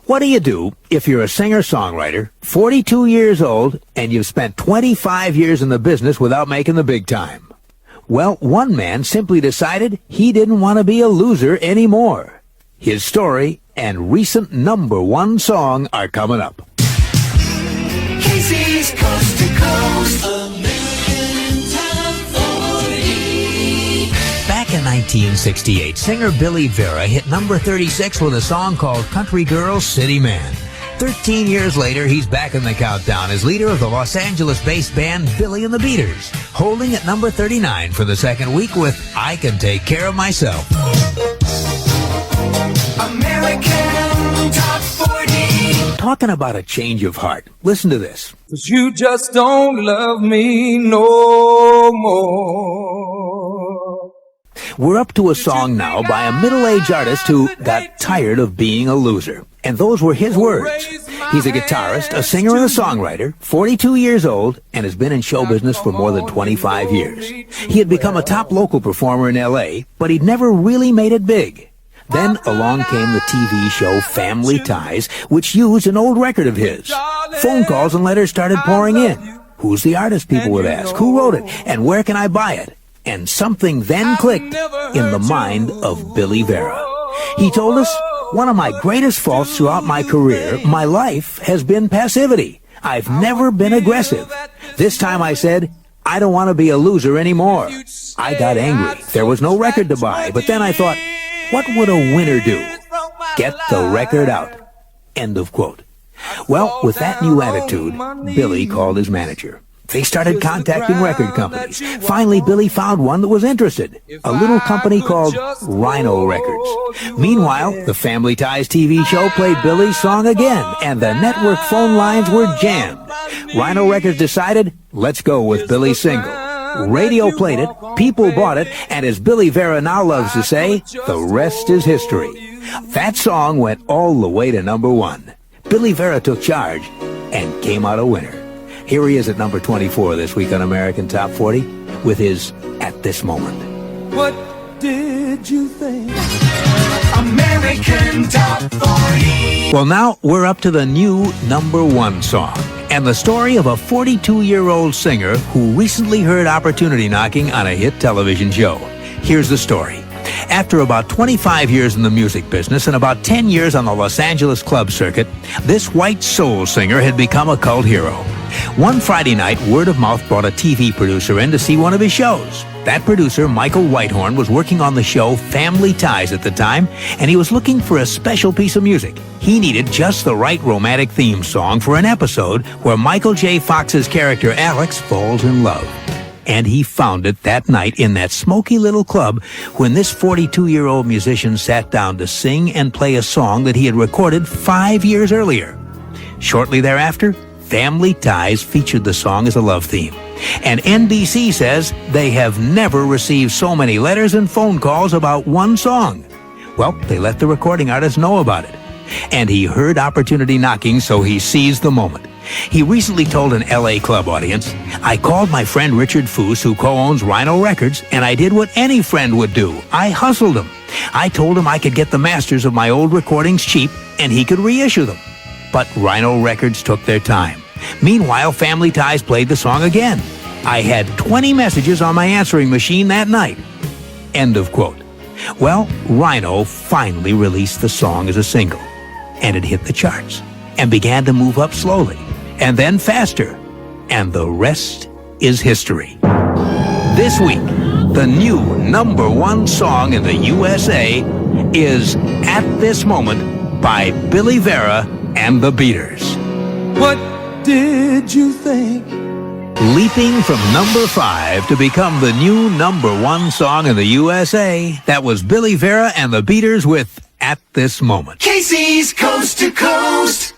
What do you do if you're a singer-songwriter, 42 years old, and you've spent 25 years in the business without making the big time? Well, one man simply decided he didn't want to be a loser anymore. His story and recent #1 song are coming up. Casey's Coast to Coast American Top 40. Back in 1968, singer Billy Vera hit number 36 with a song called Country Girl, City Man. 13 years later, he's back in the countdown as leader of the Los Angeles-based band Billy and the Beaters, holding at number 39 for the second week with I Can Take Care of Myself. American Top 40. Talking about a change of heart. Listen to this. 'Cause you just don't love me no more. We're up to a song now by a middle-aged artist who got tired of being a loser. And those were his words. He's a guitarist, a singer, and a songwriter, 42 years old, and has been in show business for more than 25 years. He had become a top local performer in L.A., but he'd never really made it big. Then along came the TV show Family Ties, which used an old record of his. Phone calls and letters started pouring in. Who's the artist, people would ask. Who wrote it? And where can I buy it? And something then clicked in the mind of Billy Vera. He told us, one of my greatest faults throughout my career, my life, has been passivity. I've never been aggressive. This time I said, I don't want to be a loser anymore. I got angry. There was no record to buy, but then I thought, what would a winner do? Get the record out. End of quote. Well, with that new attitude, Billy called his manager. They started contacting record companies. Finally, Billy found one that was interested, a little company called Rhino Records. Meanwhile, the Family Ties TV show played Billy's song again, and the network phone lines were jammed. Rhino Records decided, let's go with Billy's single. Radio played it, people bought it, and as Billy Vera now loves to say, the rest is history. That song went all the way to #1. Billy Vera took charge and came out a winner. Here he is at number 24 this week on American Top 40 with his At This Moment. What did you think? American Top 40. Well, now we're up to the new #1 song and the story of a 42-year-old singer who recently heard opportunity knocking on a hit television show. Here's the story. After about 25 years in the music business and about 10 years on the Los Angeles club circuit, this white soul singer had become a cult hero. One Friday night, word of mouth brought a TV producer in to see one of his shows. That producer, Michael Whitehorn, was working on the show Family Ties at the time, and he was looking for a special piece of music. He needed just the right romantic theme song for an episode where Michael J. Fox's character Alex falls in love. And he found it that night in that smoky little club when this 42-year-old musician sat down to sing and play a song that he had recorded 5 years earlier. Shortly thereafter, Family Ties featured the song as a love theme. And NBC says they have never received so many letters and phone calls about one song. Well, they let the recording artist know about it. And he heard opportunity knocking, so he seized the moment. He recently told an LA club audience, I called my friend Richard Foose, who co-owns Rhino Records, and I did what any friend would do. I hustled him. I told him I could get the masters of my old recordings cheap, and he could reissue them. But Rhino Records took their time. Meanwhile, Family Ties played the song again. I had 20 messages on my answering machine that night. End of quote. Well, Rhino finally released the song as a single, and it hit the charts and began to move up slowly and then faster, and the rest is history. This week, the new #1 song in the USA is At This Moment by Billy Vera and the Beaters. What did you think? Leaping from number 5 to become the new #1 song in the USA, that was Billy Vera and the Beaters with At This Moment. Casey's Coast to Coast.